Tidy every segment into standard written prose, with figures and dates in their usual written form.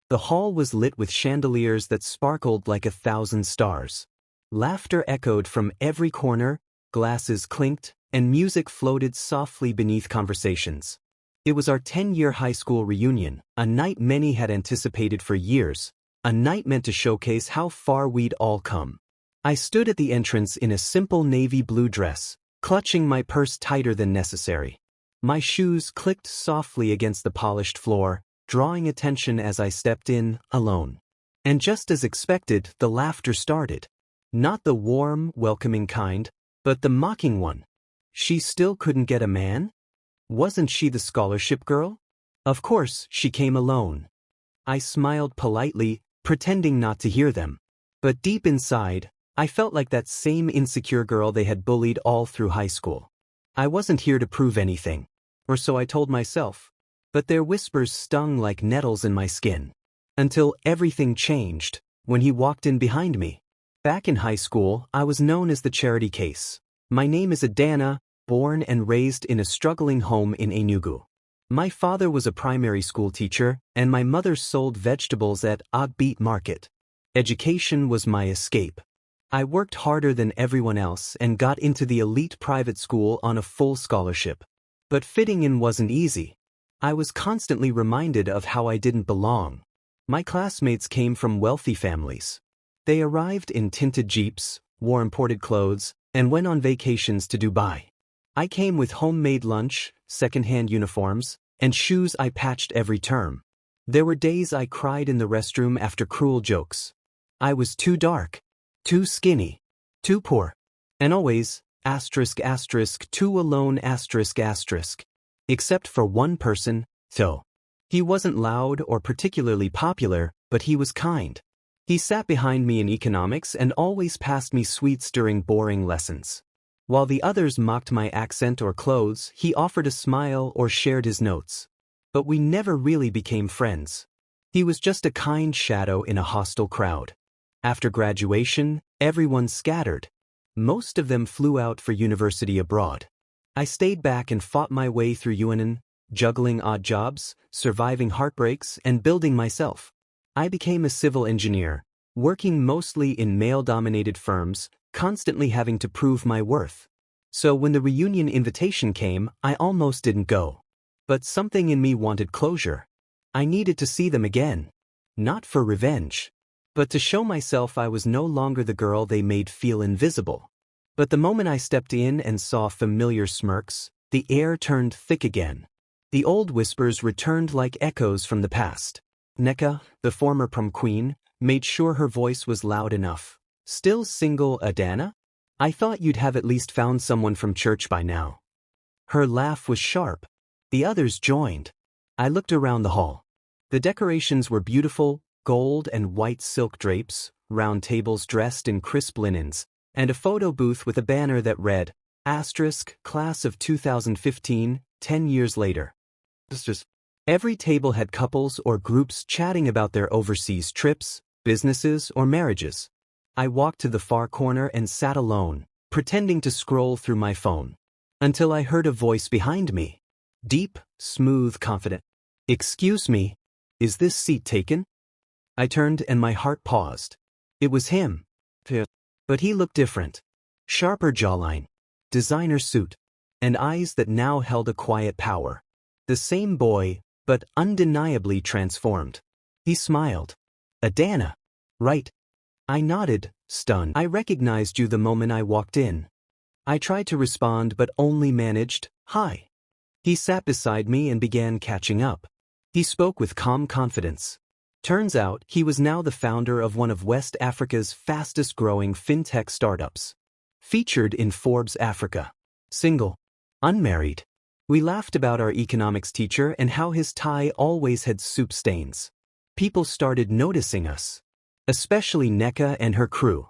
The hall was lit with chandeliers that sparkled like 1,000 stars. Laughter echoed from every corner, glasses clinked, and music floated softly beneath conversations. It was our 10-year high school reunion, a night many had anticipated for years, a night meant to showcase how far we'd all come. I stood at the entrance in a simple navy blue dress, clutching my purse tighter than necessary. My shoes clicked softly against the polished floor, drawing attention as I stepped in, alone. And just as expected, the laughter started. Not the warm, welcoming kind, but the mocking one. She still couldn't get a man? Wasn't she the scholarship girl? Of course, she came alone. I smiled politely, pretending not to hear them. But deep inside, I felt like that same insecure girl they had bullied all through high school. I wasn't here to prove anything, or so I told myself. But their whispers stung like nettles in my skin. Until everything changed, when he walked in behind me. Back in high school, I was known as the charity case. My name is Adanna, born and raised in a struggling home in Enugu. My father was a primary school teacher, and my mother sold vegetables at Ogbeat Market. Education was my escape. I worked harder than everyone else and got into the elite private school on a full scholarship. But fitting in wasn't easy. I was constantly reminded of how I didn't belong. My classmates came from wealthy families. They arrived in tinted jeeps, wore imported clothes, and went on vacations to Dubai. I came with homemade lunch, second-hand uniforms, and shoes I patched every term. There were days I cried in the restroom after cruel jokes. I was too dark, too skinny, too poor, and always, too alone, except for one person, Tho. He wasn't loud or particularly popular, but he was kind. He sat behind me in economics and always passed me sweets during boring lessons. While the others mocked my accent or clothes, he offered a smile or shared his notes. But we never really became friends. He was just a kind shadow in a hostile crowd. After graduation, everyone scattered. Most of them flew out for university abroad. I stayed back and fought my way through UNN, juggling odd jobs, surviving heartbreaks, and building myself. I became a civil engineer, working mostly in male-dominated firms, constantly having to prove my worth. So when the reunion invitation came, I almost didn't go. But something in me wanted closure. I needed to see them again. Not for revenge, but to show myself I was no longer the girl they made feel invisible. But the moment I stepped in and saw familiar smirks, the air turned thick again. The old whispers returned like echoes from the past. Nneka, the former prom queen, made sure her voice was loud enough. Still single, Adanna? I thought you'd have at least found someone from church by now. Her laugh was sharp. The others joined. I looked around the hall. The decorations were beautiful, gold and white silk drapes, round tables dressed in crisp linens, and a photo booth with a banner that read, Class of 2015, 10 years later. Every table had couples or groups chatting about their overseas trips, businesses, or marriages. I walked to the far corner and sat alone, pretending to scroll through my phone. Until I heard a voice behind me. Deep, smooth, confident. Excuse me, is this seat taken? I turned and my heart paused. It was him. But he looked different. Sharper jawline, designer suit, and eyes that now held a quiet power. The same boy, but undeniably transformed. He smiled. Adanna. Right. I nodded, stunned. I recognized you the moment I walked in. I tried to respond but only managed, hi. He sat beside me and began catching up. He spoke with calm confidence. Turns out he was now the founder of one of West Africa's fastest-growing fintech startups. Featured in Forbes Africa. Single. Unmarried. We laughed about our economics teacher and how his tie always had soup stains. People started noticing us. Especially Nneka and her crew.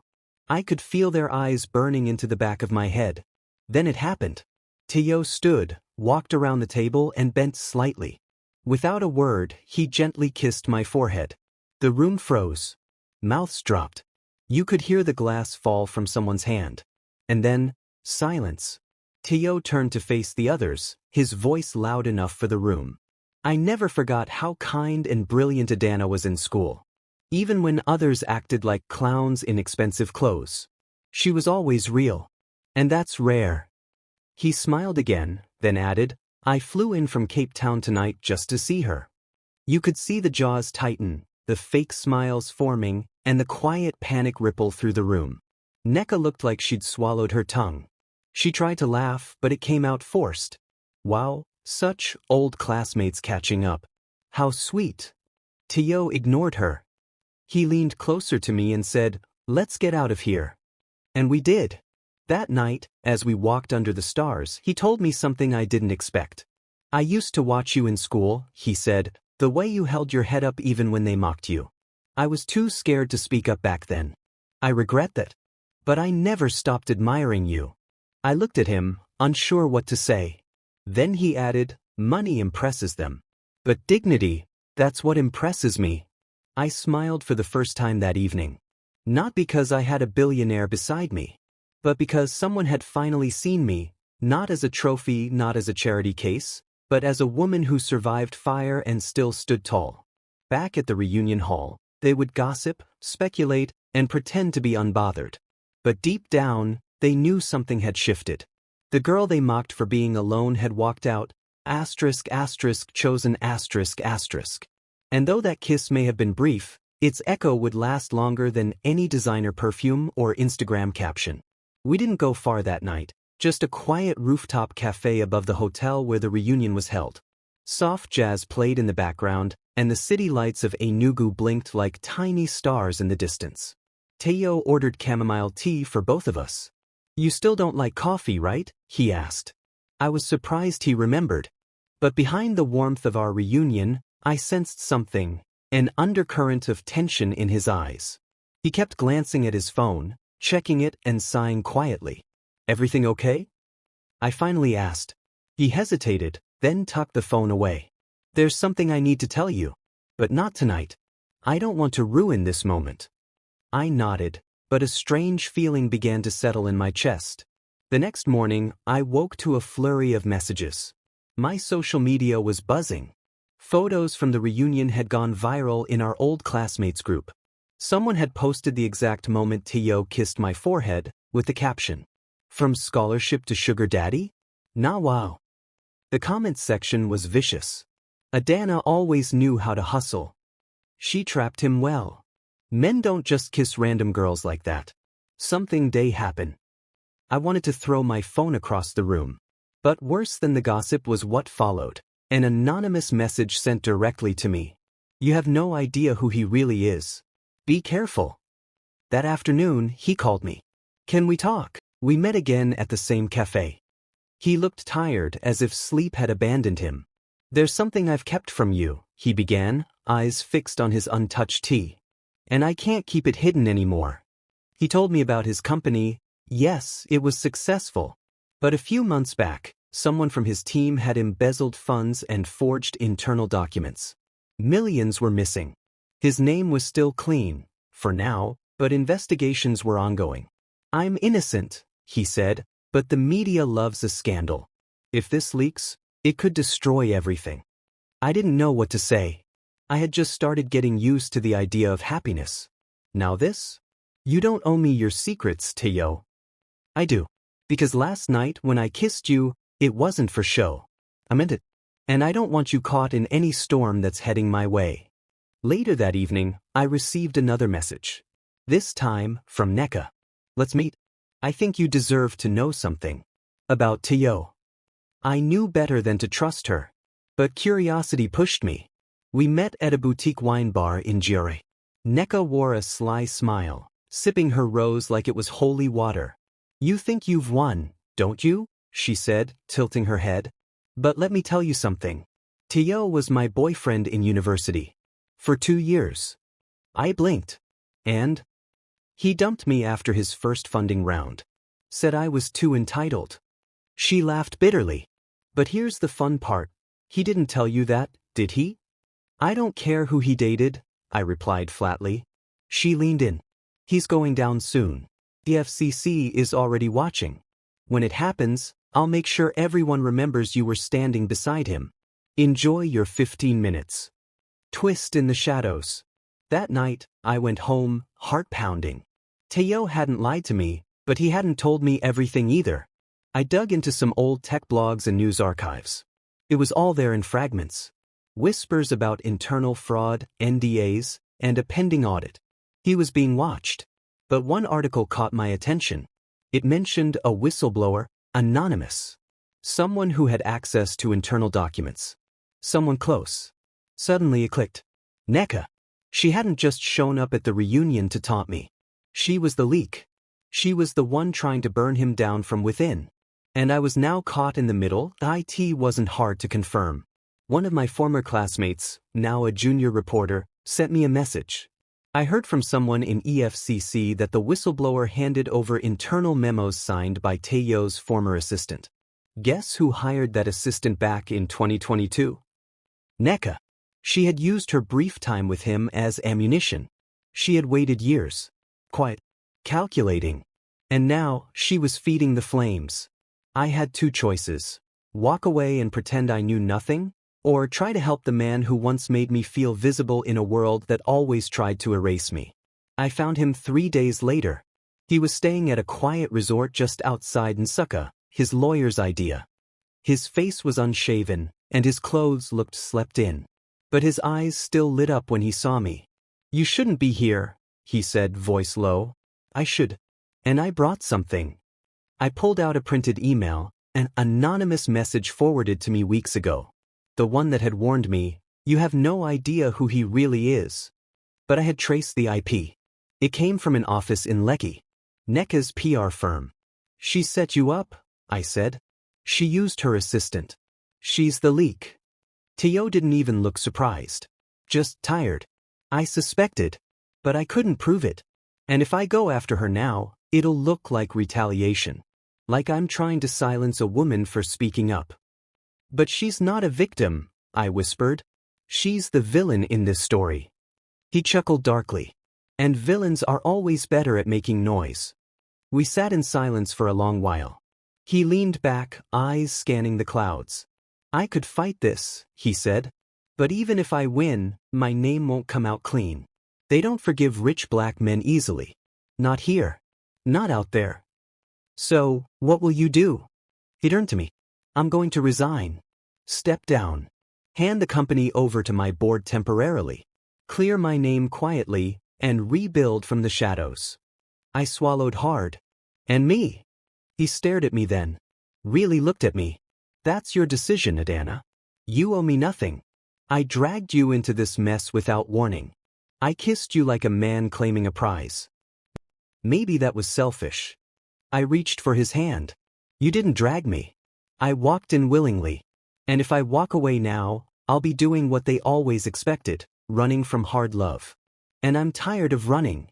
I could feel their eyes burning into the back of my head. Then it happened. Tio stood, walked around the table and bent slightly. Without a word, he gently kissed my forehead. The room froze. Mouths dropped. You could hear the glass fall from someone's hand. And then, silence. Tio turned to face the others, his voice loud enough for the room. I never forgot how kind and brilliant Adanna was in school. Even when others acted like clowns in expensive clothes. She was always real. And that's rare. He smiled again, then added, I flew in from Cape Town tonight just to see her. You could see the jaws tighten, the fake smiles forming, and the quiet panic ripple through the room. Neka looked like she'd swallowed her tongue. She tried to laugh, but it came out forced. Wow, such old classmates catching up. How sweet. Tio ignored her. He leaned closer to me and said, let's get out of here. And we did. That night, as we walked under the stars, he told me something I didn't expect. I used to watch you in school, he said, the way you held your head up even when they mocked you. I was too scared to speak up back then. I regret that. But I never stopped admiring you. I looked at him, unsure what to say. Then he added, money impresses them. But dignity, that's what impresses me. I smiled for the first time that evening. Not because I had a billionaire beside me, but because someone had finally seen me, not as a trophy, not as a charity case, but as a woman who survived fire and still stood tall. Back at the reunion hall, they would gossip, speculate, and pretend to be unbothered. But deep down, they knew something had shifted. The girl they mocked for being alone had walked out, chosen. And though that kiss may have been brief, its echo would last longer than any designer perfume or Instagram caption. We didn't go far that night, just a quiet rooftop cafe above the hotel where the reunion was held. Soft jazz played in the background, and the city lights of Enugu blinked like tiny stars in the distance. Teo ordered chamomile tea for both of us. You still don't like coffee, right? He asked. I was surprised he remembered. But behind the warmth of our reunion, I sensed something, an undercurrent of tension in his eyes. He kept glancing at his phone, checking it and sighing quietly. Everything okay? I finally asked. He hesitated, then tucked the phone away. There's something I need to tell you. But not tonight. I don't want to ruin this moment. I nodded, but a strange feeling began to settle in my chest. The next morning, I woke to a flurry of messages. My social media was buzzing. Photos from the reunion had gone viral in our old classmates group. Someone had posted the exact moment Tio kissed my forehead, with the caption, "From scholarship to sugar daddy? Nah wow." The comments section was vicious. Adanna always knew how to hustle. She trapped him well. Men don't just kiss random girls like that. Something day happen. I wanted to throw my phone across the room. But worse than the gossip was what followed. An anonymous message sent directly to me. You have no idea who he really is. Be careful. That afternoon, he called me. Can we talk? We met again at the same cafe. He looked tired, as if sleep had abandoned him. There's something I've kept from you, he began, eyes fixed on his untouched tea. And I can't keep it hidden anymore. He told me about his company. Yes, it was successful. But a few months back, someone from his team had embezzled funds and forged internal documents. Millions were missing. His name was still clean, for now, but investigations were ongoing. I'm innocent, he said, but the media loves a scandal. If this leaks, it could destroy everything. I didn't know what to say. I had just started getting used to the idea of happiness. Now this? You don't owe me your secrets, Teo. I do. Because last night when I kissed you, it wasn't for show. I meant it. And I don't want you caught in any storm that's heading my way. Later that evening, I received another message. This time, from Neka. Let's meet. I think you deserve to know something. About Teo. I knew better than to trust her. But curiosity pushed me. We met at a boutique wine bar in Giore. Neka wore a sly smile, sipping her rose like it was holy water. You think you've won, don't you? She said, tilting her head. But let me tell you something. Teo was my boyfriend in university. For 2 years. I blinked. And? He dumped me after his first funding round. Said I was too entitled. She laughed bitterly. But here's the fun part. He didn't tell you that, did he? I don't care who he dated, I replied flatly. She leaned in. He's going down soon. The FCC is already watching. When it happens, I'll make sure everyone remembers you were standing beside him. Enjoy your 15 minutes. Twist in the shadows. That night, I went home, heart pounding. Teo hadn't lied to me, but he hadn't told me everything either. I dug into some old tech blogs and news archives. It was all there in fragments. Whispers about internal fraud, NDAs, and a pending audit. He was being watched. But one article caught my attention. It mentioned a whistleblower, anonymous. Someone who had access to internal documents. Someone close. Suddenly it clicked. Nneka. She hadn't just shown up at the reunion to taunt me. She was the leak. She was the one trying to burn him down from within. And I was now caught in the middle. It wasn't hard to confirm. One of my former classmates, now a junior reporter, sent me a message. I heard from someone in EFCC that the whistleblower handed over internal memos signed by Teo's former assistant. Guess who hired that assistant back in 2022? Nneka. She had used her brief time with him as ammunition. She had waited years. Quiet. Calculating. And now, she was feeding the flames. I had two choices. Walk away and pretend I knew nothing, or try to help the man who once made me feel visible in a world that always tried to erase me. I found him 3 days later. He was staying at a quiet resort just outside Nsukka, his lawyer's idea. His face was unshaven, and his clothes looked slept in. But his eyes still lit up when he saw me. You shouldn't be here, he said, voice low. I should. And I brought something. I pulled out a printed email, an anonymous message forwarded to me weeks ago. The one that had warned me, you have no idea who he really is. But I had traced the IP. It came from an office in Lekki. Nneka's PR firm. She set you up, I said. She used her assistant. She's the leak. Teo didn't even look surprised. Just tired. I suspected. But I couldn't prove it. And if I go after her now, it'll look like retaliation. Like I'm trying to silence a woman for speaking up. But she's not a victim, I whispered. She's the villain in this story. He chuckled darkly. And villains are always better at making noise. We sat in silence for a long while. He leaned back, eyes scanning the clouds. I could fight this, he said. But even if I win, my name won't come out clean. They don't forgive rich black men easily. Not here. Not out there. So, what will you do? He turned to me. I'm going to resign. Step down. Hand the company over to my board temporarily. Clear my name quietly, and rebuild from the shadows. I swallowed hard. And me? He stared at me then. Really looked at me. That's your decision, Adanna. You owe me nothing. I dragged you into this mess without warning. I kissed you like a man claiming a prize. Maybe that was selfish. I reached for his hand. You didn't drag me. I walked in willingly. And if I walk away now, I'll be doing what they always expected, running from hard love. And I'm tired of running.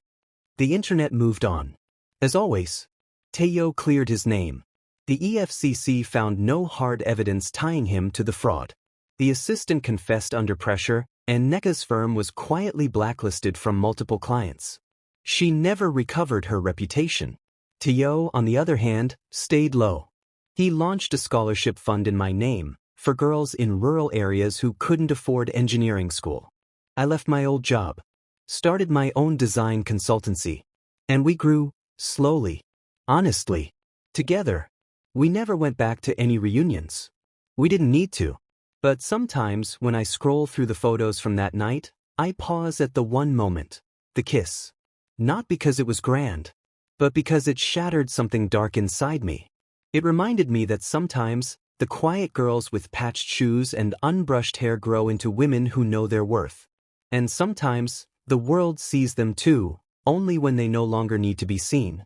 The internet moved on. As always, Teo cleared his name. The EFCC found no hard evidence tying him to the fraud. The assistant confessed under pressure, and Nneka's firm was quietly blacklisted from multiple clients. She never recovered her reputation. Teo, on the other hand, stayed low. He launched a scholarship fund in my name, for girls in rural areas who couldn't afford engineering school. I left my old job, started my own design consultancy, and we grew, slowly, honestly, together. We never went back to any reunions. We didn't need to. But sometimes when I scroll through the photos from that night, I pause at the one moment, the kiss. Not because it was grand, but because it shattered something dark inside me. It reminded me that sometimes, the quiet girls with patched shoes and unbrushed hair grow into women who know their worth. And sometimes, the world sees them too, only when they no longer need to be seen.